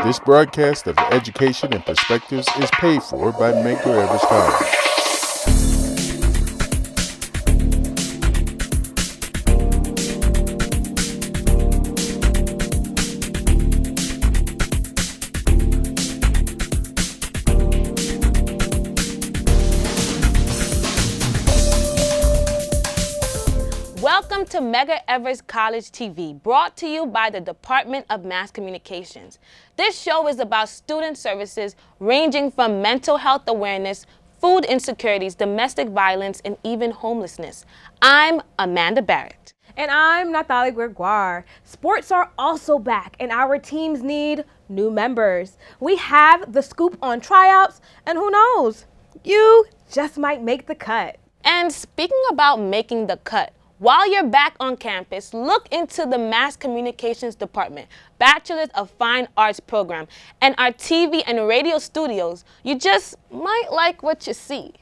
This broadcast of Education and Perspectives is paid for by Medgar Evers College. Welcome to Medgar Evers College TV, brought to you by the Department of Mass Communications. This show is about student services ranging from mental health awareness, food insecurities, domestic violence, and even homelessness. I'm Amanda Barrett. And I'm Nathalie Gregoire. Sports are also back, and our teams need new members. We have the scoop on tryouts, and who knows, you just might make the cut. And speaking about making the cut, while you're back on campus, look into the Mass Communications Department, Bachelor's of Fine Arts program, and our TV and radio studios. You just might like what you see.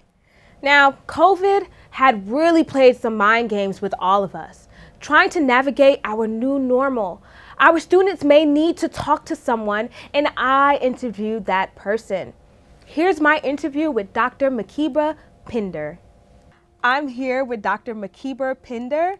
Now, COVID had really played some mind games with all of us, trying to navigate our new normal. Our students may need to talk to someone, and I interviewed that person. Here's my interview with Dr. Medgar Pinder. I'm here with Dr. Medgar Pinder,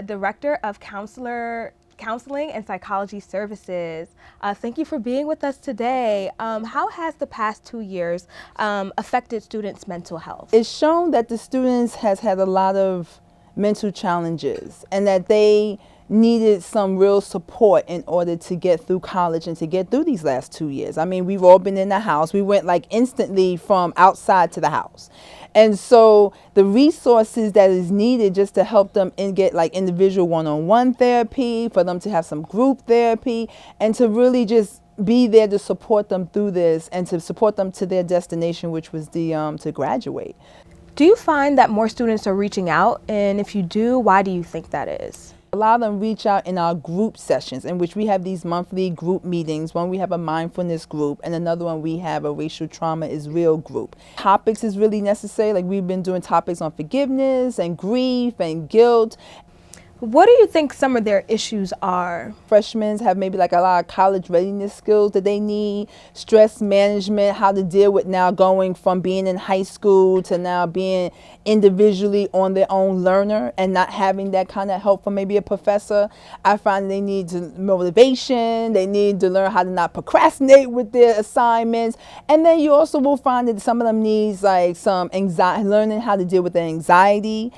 Director of Counseling and Psychology Services. Thank you for being with us today. How has the past 2 years affected students' mental health? It's shown that the students has had a lot of mental challenges and that they needed some real support in order to get through college and to get through these last 2 years. I mean, we've all been in the house. We went like instantly from outside to the house. And so the resources that is needed just to help them get like individual one-on-one therapy, for them to have some group therapy, and to really just be there to support them through this and to support them to their destination, which was to graduate. Do you find that more students are reaching out? And if you do, why do you think that is? A lot of them reach out in our group sessions, in which we have these monthly group meetings. One, we have a mindfulness group, and another one, we have a racial trauma is real group. Topics is really necessary. Like, we've been doing topics on forgiveness and grief and guilt. What do you think some of their issues are? Freshmen have maybe like a lot of college readiness skills that they need, stress management, how to deal with now going from being in high school to now being individually on their own learner and not having that kind of help from maybe a professor. I find they need motivation, they need to learn how to not procrastinate with their assignments. And then you also will find that some of them needs like some anxiety, learning how to deal with their anxiety.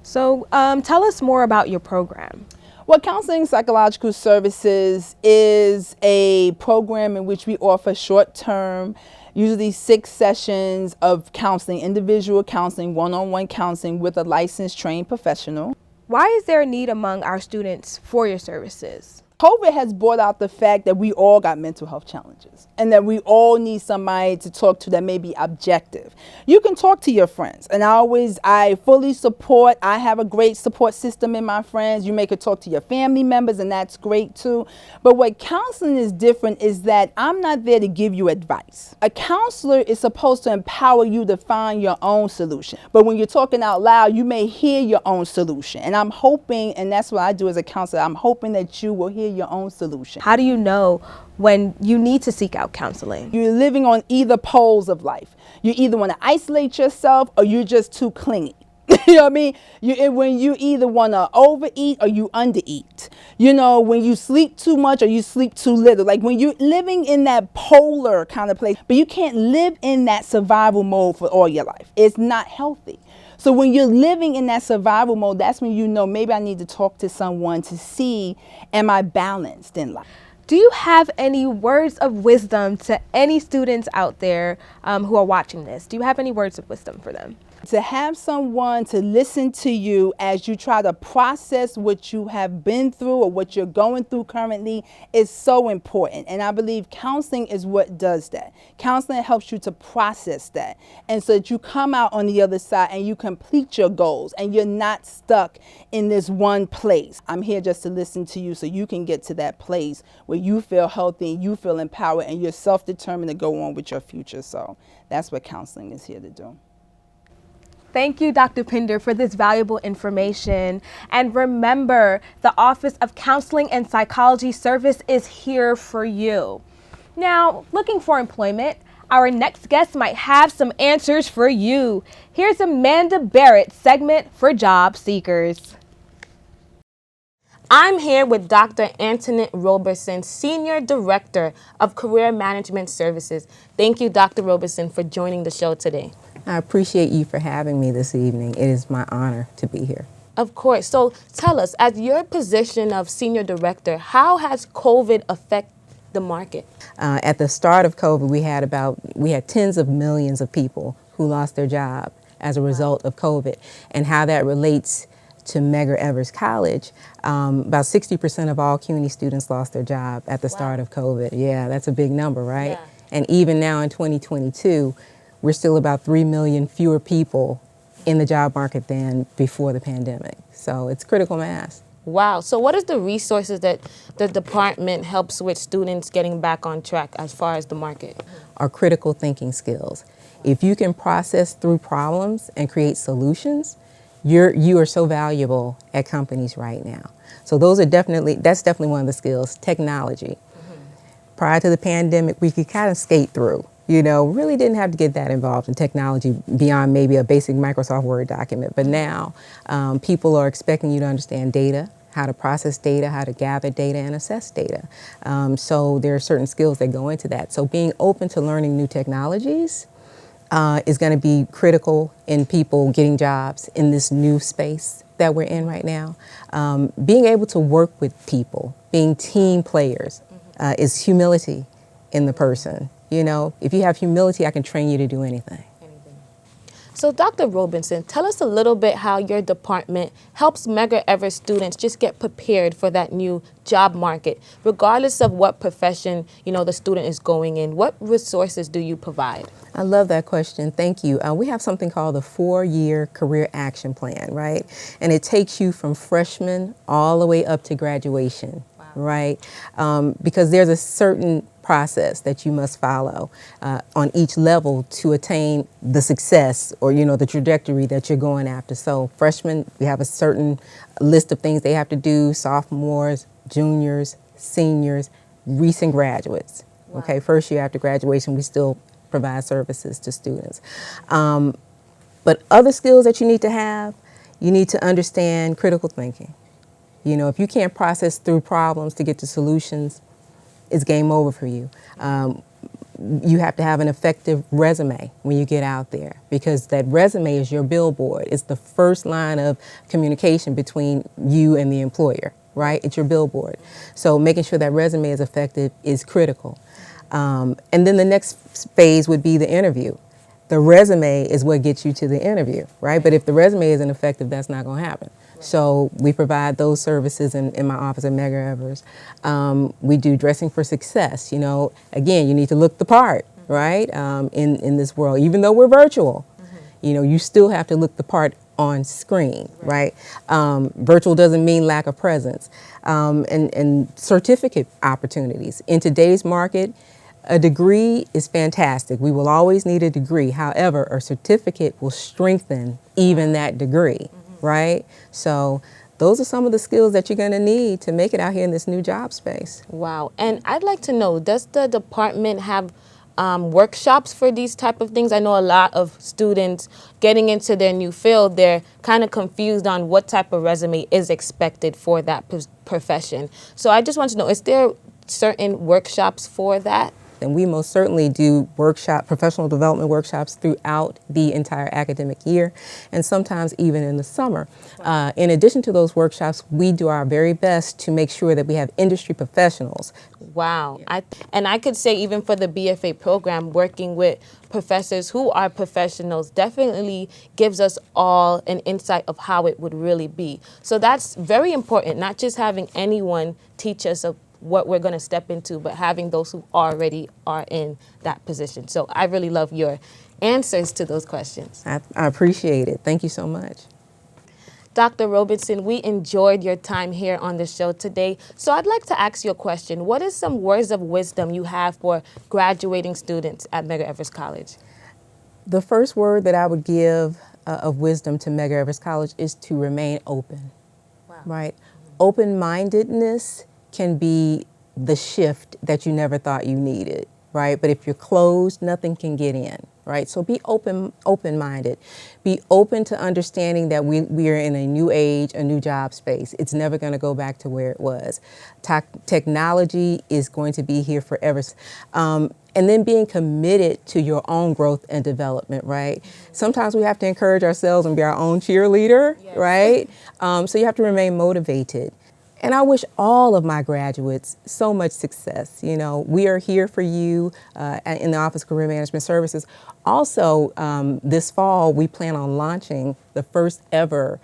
So tell us more about your program. Well, Counseling Psychological Services is a program in which we offer short-term, usually 6 sessions of counseling, individual counseling, one-on-one counseling with a licensed trained professional. Why is there a need among our students for your services? COVID has brought out the fact that we all got mental health challenges and that we all need somebody to talk to that may be objective. You can talk to your friends, and I fully support. I have a great support system in my friends. You may could talk to your family members, and that's great too. But what counseling is different is that I'm not there to give you advice. A counselor is supposed to empower you to find your own solution. But when you're talking out loud, you may hear your own solution. And I'm hoping, and that's what I do as a counselor, I'm hoping that you will hear your own solution. How do you know when you need to seek out counseling? You're living on either poles of life. You either want to isolate yourself or you're just too clingy. You know what I mean? When you either want to overeat or you undereat. You know, when you sleep too much or you sleep too little. Like when you're living in that polar kind of place, but you can't live in that survival mode for all your life. It's not healthy. So when you're living in that survival mode, that's when you know maybe I need to talk to someone to see, am I balanced in life? Do you have any words of wisdom to any students out there who are watching this? Do you have any words of wisdom for them? To have someone to listen to you as you try to process what you have been through or what you're going through currently is so important. And I believe counseling is what does that. Counseling helps you to process that. And so that you come out on the other side and you complete your goals and you're not stuck in this one place. I'm here just to listen to you so you can get to that place where you feel healthy, you feel empowered, and you're self-determined to go on with your future. So that's what counseling is here to do. Thank you, Dr. Pinder, for this valuable information. And remember, the Office of Counseling and Psychology Service is here for you. Now, looking for employment, our next guest might have some answers for you. Here's Amanda Barrett's segment for job seekers. I'm here with Dr. Antoinette Roberson, Senior Director of Career Management Services. Thank you, Dr. Roberson, for joining the show today. I appreciate you for having me this evening. It is my honor to be here. Of course. So tell us, at your position of Senior Director, how has COVID affected the market? At the start of COVID, we had tens of millions of people who lost their job as a result of COVID, and how that relates to Medgar Evers College. About 60% of all CUNY students lost their job at the start of COVID. Yeah, that's a big number, right? Yeah. And even now in 2022, we're still about 3 million fewer people in the job market than before the pandemic. So it's critical mass. Wow. So what is the resources that the department helps with students getting back on track as far as the market? Are critical thinking skills. If you can process through problems and create solutions, you are so valuable at companies right now. So that's definitely one of the skills. Technology. Prior to the pandemic, we could kind of skate through. Really didn't have to get that involved in technology beyond maybe a basic Microsoft Word document. But now people are expecting you to understand data, how to process data, how to gather data and assess data. So there are certain skills that go into that. So being open to learning new technologies is going to be critical in people getting jobs in this new space that we're in right now. Being able to work with people, being team players, is humility in the person. If you have humility, I can train you to do anything. So Dr. Roberson, tell us a little bit how your department helps Medgar Evers students just get prepared for that new job market, regardless of what profession, the student is going in. What resources do you provide? I love that question. Thank you. We have something called the 4-year career action plan, right? And it takes you from freshman all the way up to graduation, right? Because there's a certain process that you must follow on each level to attain the success or the trajectory that you're going after. So freshmen, we have a certain list of things they have to do. Sophomores, juniors, seniors, recent graduates. Okay, first year after graduation, we still provide services to students. But other skills that you need to understand critical thinking. If you can't process through problems to get to solutions, it's game over for you. You have to have an effective resume when you get out there, because that resume is your billboard. It's the first line of communication between you and the employer, right? It's your billboard. So making sure that resume is effective is critical. And then the next phase would be the interview. The resume is what gets you to the interview, right? But if the resume isn't effective, that's not going to happen. So we provide those services in my office at Medgar Evers. We do dressing for success. Again, you need to look the part, right? In this world, even though we're virtual, you still have to look the part on screen, right? Virtual doesn't mean lack of presence. And certificate opportunities. In today's market, a degree is fantastic. We will always need a degree. However, a certificate will strengthen even that degree, right? So those are some of the skills that you're going to need to make it out here in this new job space. Wow. And I'd like to know, does the department have workshops for these type of things? I know a lot of students getting into their new field, they're kind of confused on what type of resume is expected for that profession. So I just want to know, is there certain workshops for that? And we most certainly do professional development workshops throughout the entire academic year, and sometimes even in the summer. In addition to those workshops, we do our very best to make sure that we have industry professionals. Wow. I could say even for the BFA program, working with professors who are professionals definitely gives us all an insight of how it would really be. So that's very important, not just having anyone teach us what we're going to step into, but having those who already are in that position. So I really love your answers to those questions. I appreciate it. Thank you so much. Dr. Roberson, we enjoyed your time here on the show today. So I'd like to ask you a question. What is some words of wisdom you have for graduating students at Medgar Evers College? The first word that I would give of wisdom to Medgar Evers College is to remain open, right? Open-mindedness can be the shift that you never thought you needed, right? But if you're closed, nothing can get in, right? So be open-minded. Be open to understanding that we are in a new age, a new job space. It's never going to go back to where it was. Technology is going to be here forever. And then being committed to your own growth and development, right? Sometimes we have to encourage ourselves and be our own cheerleader, yes. Right? So you have to remain motivated. And I wish all of my graduates so much success. You know, we are here for you in the Office of Career Management Services. Also, this fall, we plan on launching the first ever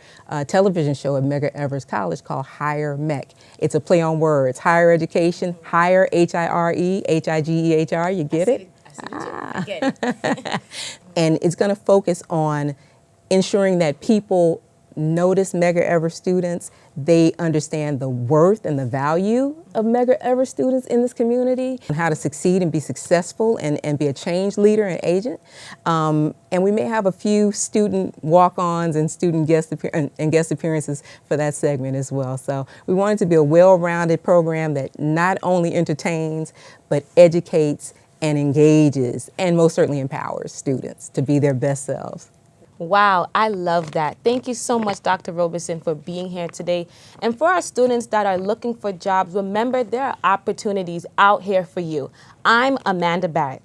television show at Medgar Evers College called Higher MEC. It's a play on words, higher education, higher, H-I-R-E, H-I-G-E-H-R, you get it? I get it. And it's gonna focus on ensuring that people notice Medgar Evers students, they understand the worth and the value of Medgar Evers students in this community, and how to succeed and be successful and be a change leader and agent. And we may have a few student walk-ons and student guest appearances for that segment as well. So we want it to be a well-rounded program that not only entertains, but educates and engages, and most certainly empowers students to be their best selves. Wow, I love that. Thank you so much, Dr. Robeson, for being here today. And for our students that are looking for jobs, remember there are opportunities out here for you. I'm Amanda Barrett.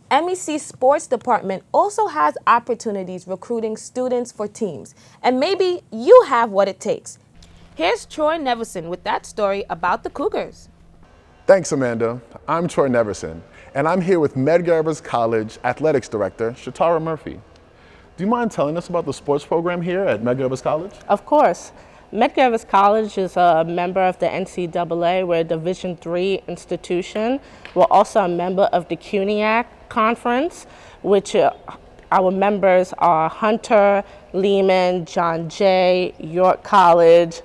MEC Sports Department also has opportunities recruiting students for teams. And maybe you have what it takes. Here's Troy Neverson with that story about the Cougars. Thanks, Amanda. I'm Troy Neverson, and I'm here with Medgar Evers College Athletics Director, Shatara Murphy. Do you mind telling us about the sports program here at Medgar Evers College? Of course. Medgar Evers College is a member of the NCAA. We're a Division III institution. We're also a member of the CUNYAC Conference, which our members are Hunter, Lehman, John Jay, York College,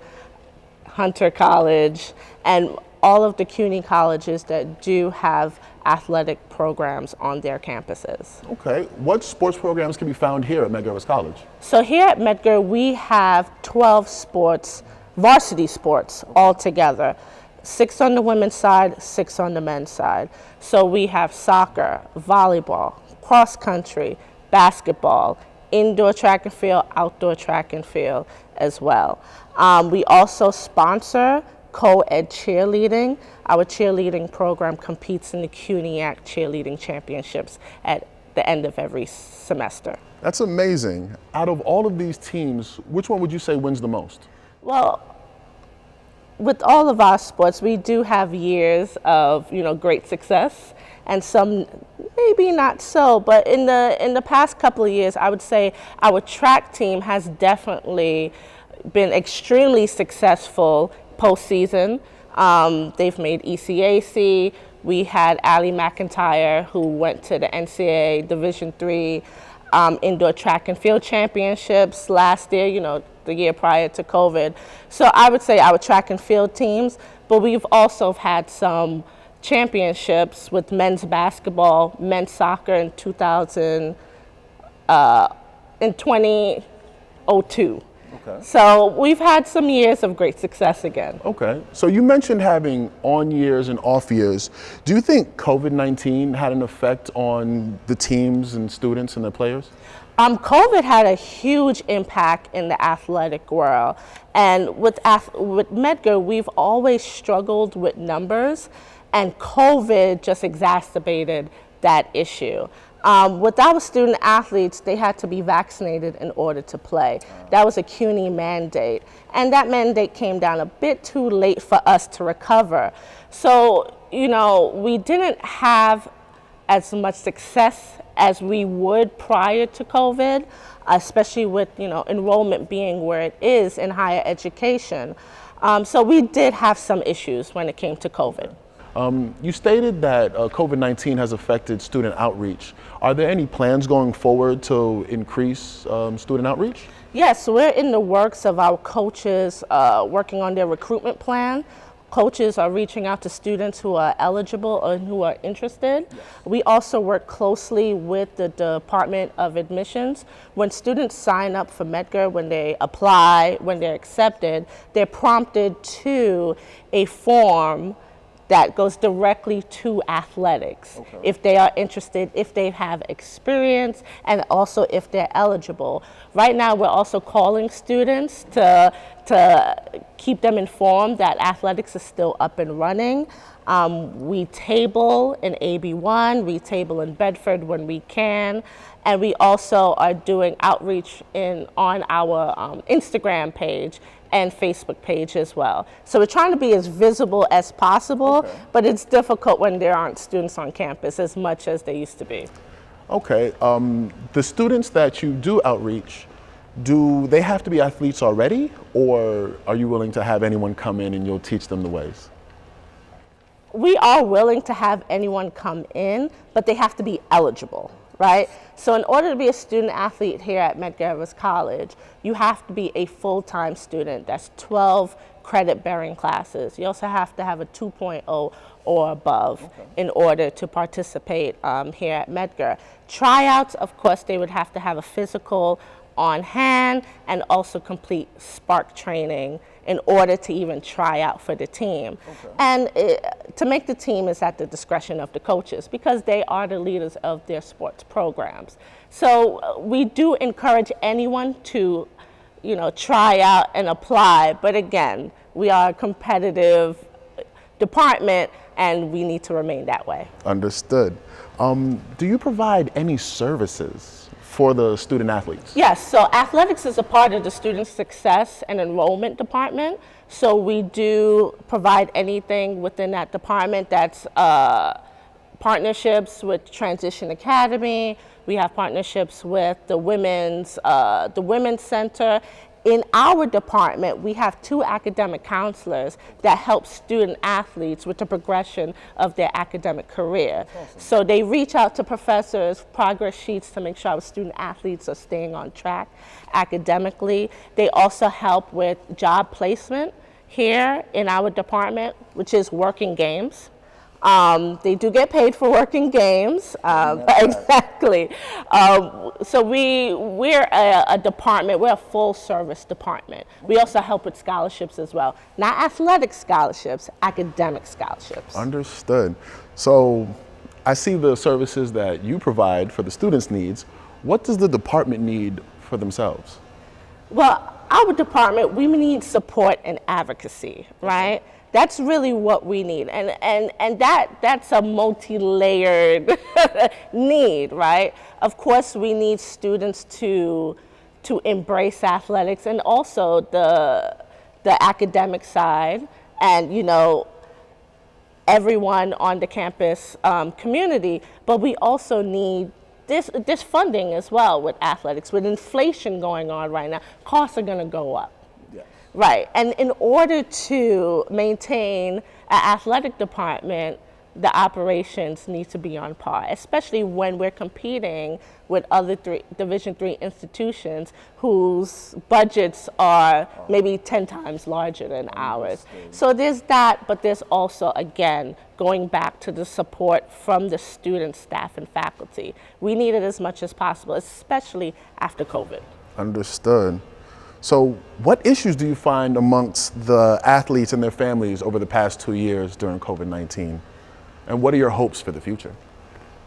Hunter College, and all of the CUNY colleges that do have athletic programs on their campuses. Okay, what sports programs can be found here at Medgar Evers College? So here at Medgar, we have 12 sports, varsity sports altogether. 6 on the women's side, 6 on the men's side. So we have soccer, volleyball, cross country, basketball, indoor track and field, outdoor track and field as well. We also sponsor co-ed cheerleading. Our cheerleading program competes in the CUNYAC cheerleading championships at the end of every semester. That's amazing. Out of all of these teams, which one would you say wins the most? Well, with all of our sports, we do have years of, great success, and some maybe not so. But in the past couple of years, I would say our track team has definitely been extremely successful postseason. They've made ECAC. We had Allie McIntyre, who went to the NCAA Division III indoor track and field championships last year, the year prior to COVID. So I would say our track and field teams, but we've also had some championships with men's basketball, men's soccer in 2002. Okay. So we've had some years of great success again. Okay, so you mentioned having on years and off years. Do you think COVID-19 had an effect on the teams and students and their players? COVID had a huge impact in the athletic world. And with Medgar, we've always struggled with numbers, and COVID just exacerbated that issue. With our student athletes, they had to be vaccinated in order to play. That was a CUNY mandate. And that mandate came down a bit too late for us to recover. So, we didn't have as much success as we would prior to COVID, especially with, enrollment being where it is in higher education. So we did have some issues when it came to COVID. You stated that COVID-19 has affected student outreach. Are there any plans going forward to increase student outreach? Yes, we're in the works of our coaches working on their recruitment plan. Coaches are reaching out to students who are eligible and who are interested. Yes. We also work closely with the Department of Admissions. When students sign up for Medgar, when they apply, when they're accepted, they're prompted to a form that goes directly to athletics. If they are interested, if they have experience, and also if they're eligible. Right now, we're also calling students to keep them informed that athletics is still up and running. We table in AB1, we table in Bedford when we can, and we also are doing outreach on our Instagram page and Facebook page as well. So we're trying to be as visible as possible, but it's difficult when there aren't students on campus as much as they used to be. Okay, the students that you do outreach, do they have to be athletes already, or are you willing to have anyone come in and you'll teach them the ways? We are willing to have anyone come in, but they have to be eligible, right? So in order to be a student athlete here at Medgar Evers College, you have to be a full-time student. That's 12 credit-bearing classes. You also have to have a 2.0 or above in order to participate here at Medgar. Tryouts, of course, they would have to have a physical on hand and also complete Spark training in order to even try out for the team. And to make the team is at the discretion of the coaches because they are the leaders of their sports programs. So we do encourage anyone to, try out and apply, but again, we are a competitive department and we need to remain that way. Understood. Do you provide any services for the student athletes? Yes, so athletics is a part of the student success and enrollment department. So we do provide anything within that department. That's partnerships with Transition Academy. We have partnerships with the Women's Center. In our department, we have 2 academic counselors that help student athletes with the progression of their academic career. So they reach out to professors, progress sheets to make sure our student athletes are staying on track academically. They also help with job placement here in our department, which is working games. They do get paid for working games, exactly. So we're a department, we're a full service department. We also help with scholarships as well. Not athletic scholarships, academic scholarships. Understood. So I see the services that you provide for the students' needs. What does the department need for themselves? Well, our department, we need support and advocacy, right? That's really what we need, and that's a multi-layered need, right? Of course, we need students to embrace athletics and also the academic side, and everyone on the campus community. But we also need this funding as well with athletics. With inflation going on right now, costs are going to go up. Right, and in order to maintain an athletic department, the operations need to be on par, especially when we're competing with other Division III institutions whose budgets are maybe 10 times larger than ours. So there's that, but there's also, again, going back to the support from the students, staff, and faculty. We need it as much as possible, especially after COVID. Understood. So what issues do you find amongst the athletes and their families over the past 2 years during COVID-19? And what are your hopes for the future?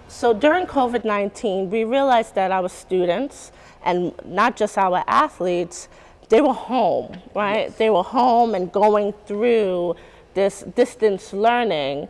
So during COVID-19, we realized that our students, and not just our athletes, they were home, right? Yes. They were home and going through this distance learning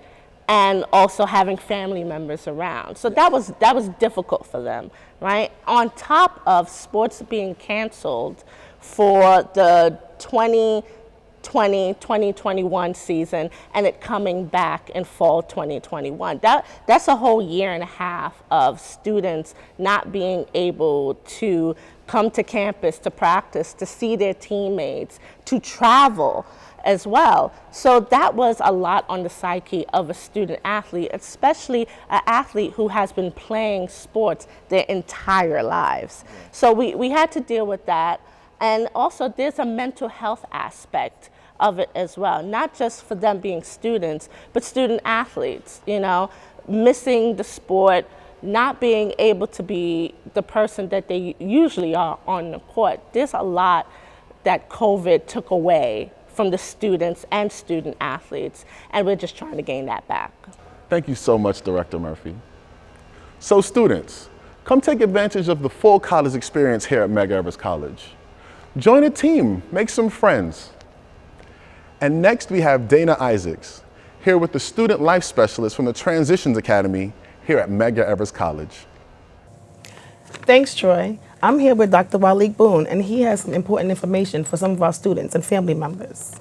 and also having family members around. So that was difficult for them, right? On top of sports being canceled for the 2020-2021 season and it coming back in fall 2021. That's a whole year and a half of students not being able to come to campus to practice, to see their teammates, to travel as well. So that was a lot on the psyche of a student athlete, especially an athlete who has been playing sports their entire lives. So we had to deal with that. And also there's a mental health aspect of it as well, not just for them being students, but student athletes, missing the sport, not being able to be the person that they usually are on the court. There's a lot that COVID took away from the students and student athletes, and we're just trying to gain that back. Thank you so much, Director Murphy. So students, come take advantage of the full college experience here at Medgar Evers College. Join a team, make some friends. And next we have Dana Isaacs, here with the Student Life Specialist from the Transitions Academy here at Medgar Evers College. Thanks, Troy. I'm here with Dr. Waleed Boone, and he has some important information for some of our students and family members.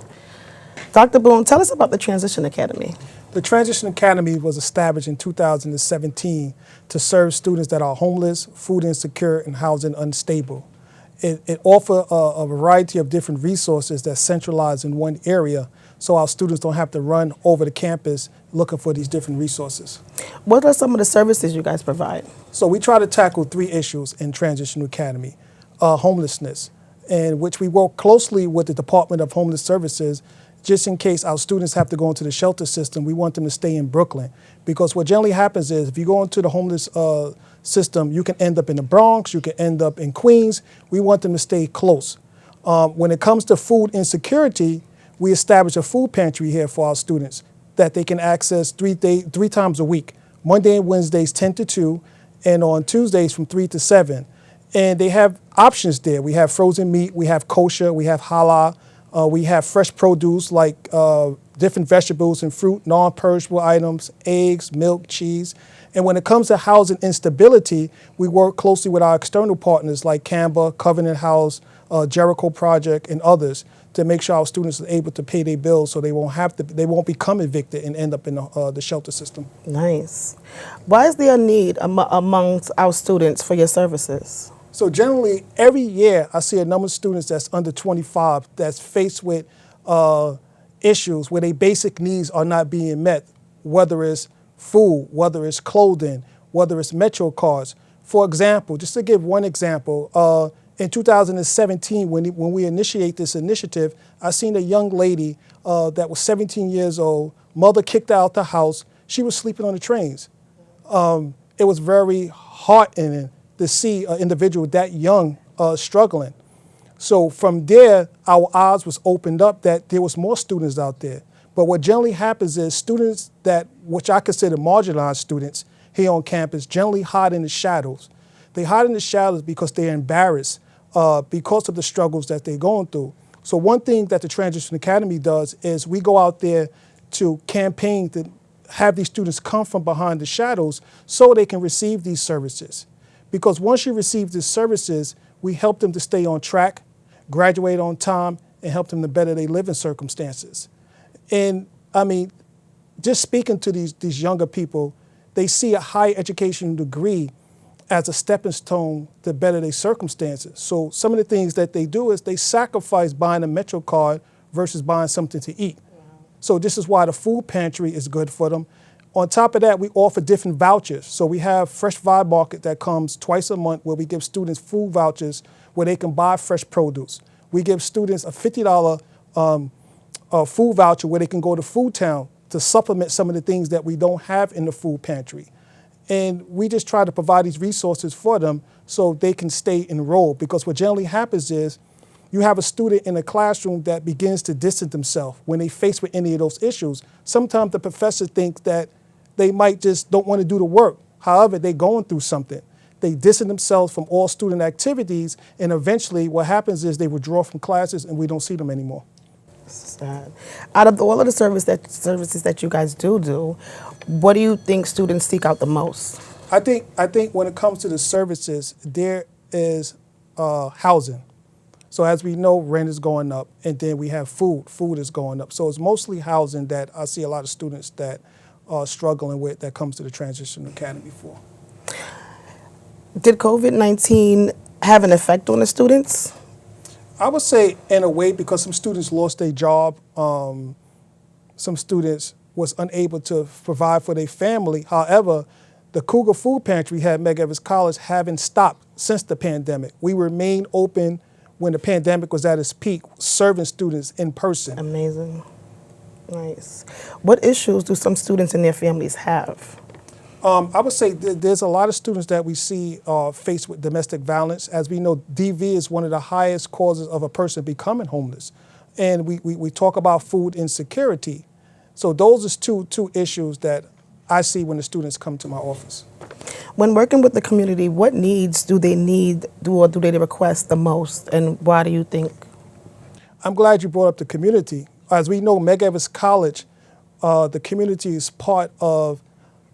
Dr. Boone, tell us about the Transition Academy. The Transition Academy was established in 2017 to serve students that are homeless, food insecure, and housing unstable. It offers a variety of different resources that centralize in one area, so our students don't have to run over the campus looking for these different resources. What are some of the services you guys provide? So we try to tackle 3 issues in Transition Academy. Homelessness, in which we work closely with the Department of Homeless Services. Just in case our students have to go into the shelter system, we want them to stay in Brooklyn. Because what generally happens is if you go into the homeless system, you can end up in the Bronx, you can end up in Queens. We want them to stay close. When it comes to food insecurity, we establish a food pantry here for our students that they can access 3 times a week, Monday and Wednesdays 10 to 2, and on Tuesdays from 3 to 7. And they have options there. We have frozen meat, we have kosher, we have halal, we have fresh produce like different vegetables and fruit, non-perishable items, eggs, milk, cheese. And when it comes to housing instability, we work closely with our external partners like Canva, Covenant House, Jericho Project, and others to make sure our students are able to pay their bills so they won't become evicted and end up in the shelter system. Nice. Why is there a need amongst our students for your services? So generally, every year I see a number of students that's under 25 that's faced with issues where their basic needs are not being met, whether it's food, whether it's clothing, whether it's Metro cards. For example, just to give one example, in 2017, when we initiate this initiative, I seen a young lady that was 17 years old, mother kicked her out the house. She was sleeping on the trains. It was very heartening to see an individual that young struggling. So from there, our eyes was opened up that there was more students out there. But what generally happens is students which I consider marginalized students here on campus, generally hide in the shadows. They hide in the shadows because they're embarrassed because of the struggles that they're going through. So one thing that the Transition Academy does is we go out there to campaign to have these students come from behind the shadows so they can receive these services. Because once you receive these services, we help them to stay on track, graduate on time, and help them to better their living circumstances. And I mean, just speaking to these younger people, they see a higher education degree as a stepping stone to better their circumstances. So some of the things that they do is they sacrifice buying a Metro card versus buying something to eat. So this is why the food pantry is good for them. On top of that, we offer different vouchers. So we have Fresh Vibe Market that comes twice a month where we give students food vouchers where they can buy fresh produce. We give students a $50 food voucher where they can go to Food Town to supplement some of the things that we don't have in the food pantry. And we just try to provide these resources for them so they can stay enrolled. Because what generally happens is you have a student in a classroom that begins to distance themselves when they face with any of those issues. Sometimes the professor thinks that they might just don't want to do the work. However, they're going through something. They distance themselves from all student activities, and eventually what happens is they withdraw from classes and we don't see them anymore. Sad. Out of all of the services that you guys do, what do you think students seek out the most? I think when it comes to the services, there is housing. So as we know, rent is going up, and then we have food. Food is going up. So it's mostly housing that I see a lot of students that are struggling with that comes to the Transition Academy for. Did COVID-19 have an effect on the students? I would say in a way because some students lost their job. Some students was unable to provide for their family. However, the Cougar Food Pantry at Medgar Evers College haven't stopped since the pandemic. We remained open when the pandemic was at its peak, serving students in person. Amazing. Nice. What issues do some students and their families have? I would say there's a lot of students that we see faced with domestic violence. As we know, DV is one of the highest causes of a person becoming homeless. and we talk about food insecurity. So those are two issues that I see when the students come to my office. When working with the community, what needs do they need or do they request the most, and why do you think? I'm glad you brought up the community. As we know, Medgar Evers College, the community is part of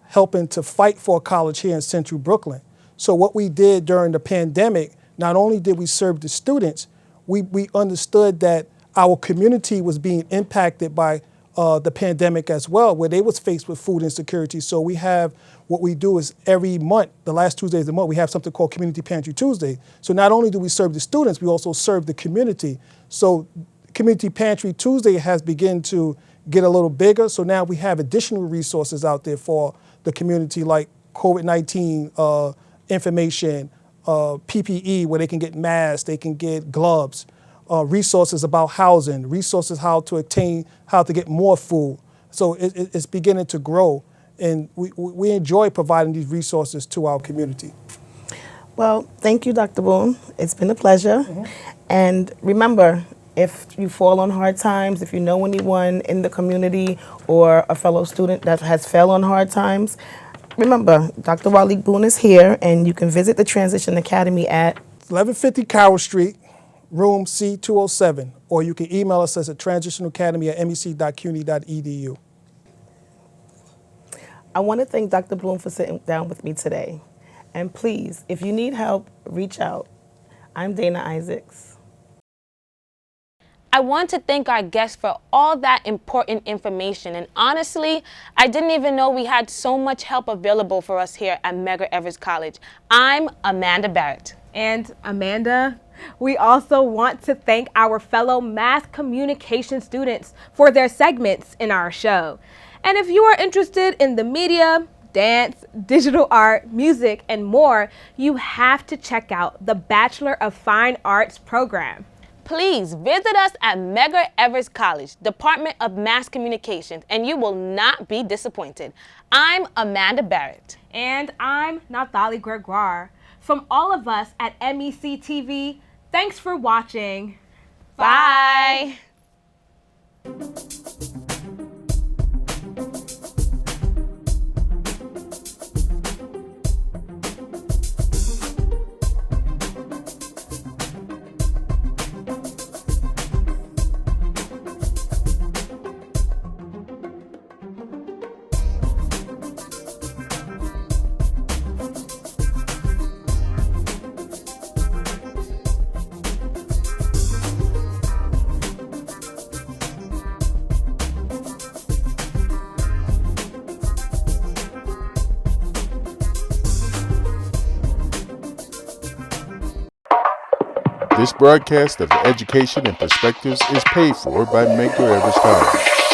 helping to fight for a college here in Central Brooklyn. So what we did during the pandemic, not only did we serve the students, we understood that our community was being impacted by the pandemic as well, where they was faced with food insecurity. So we have, what we do is every month, the last Tuesdays of the month, we have something called Community Pantry Tuesday. So not only do we serve the students, we also serve the community. So Community Pantry Tuesday has begun to get a little bigger. So now we have additional resources out there for the community, like COVID-19 information, PPE, where they can get masks, they can get gloves, resources about housing, resources how to get more food. So it's beginning to grow, and we enjoy providing these resources to our community. Well, thank you, Dr. Boone. It's been a pleasure. And remember, if you fall on hard times, if you know anyone in the community or a fellow student that has fell on hard times, remember, Dr. Waleed Boone is here, and you can visit the Transition Academy at 1150 Carroll Street, room C207, or you can email us at transitionacademy@mec.cuny.edu. I want to thank Dr. Bloom for sitting down with me today. And please, if you need help, reach out. I'm Dana Isaacs. I want to thank our guests for all that important information. And honestly, I didn't even know we had so much help available for us here at Medgar Evers College. I'm Amanda Barrett. And Amanda, we also want to thank our fellow mass communication students for their segments in our show. And if you are interested in the media, dance, digital art, music, and more, you have to check out the Bachelor of Fine Arts program. Please visit us at Medgar Evers College, Department of Mass Communications, and you will not be disappointed. I'm Amanda Barrett. And I'm Nathalie Gregoire. From all of us at MEC TV, thanks for watching. Bye. This broadcast of Education and Perspectives is paid for by Medgar Evers College.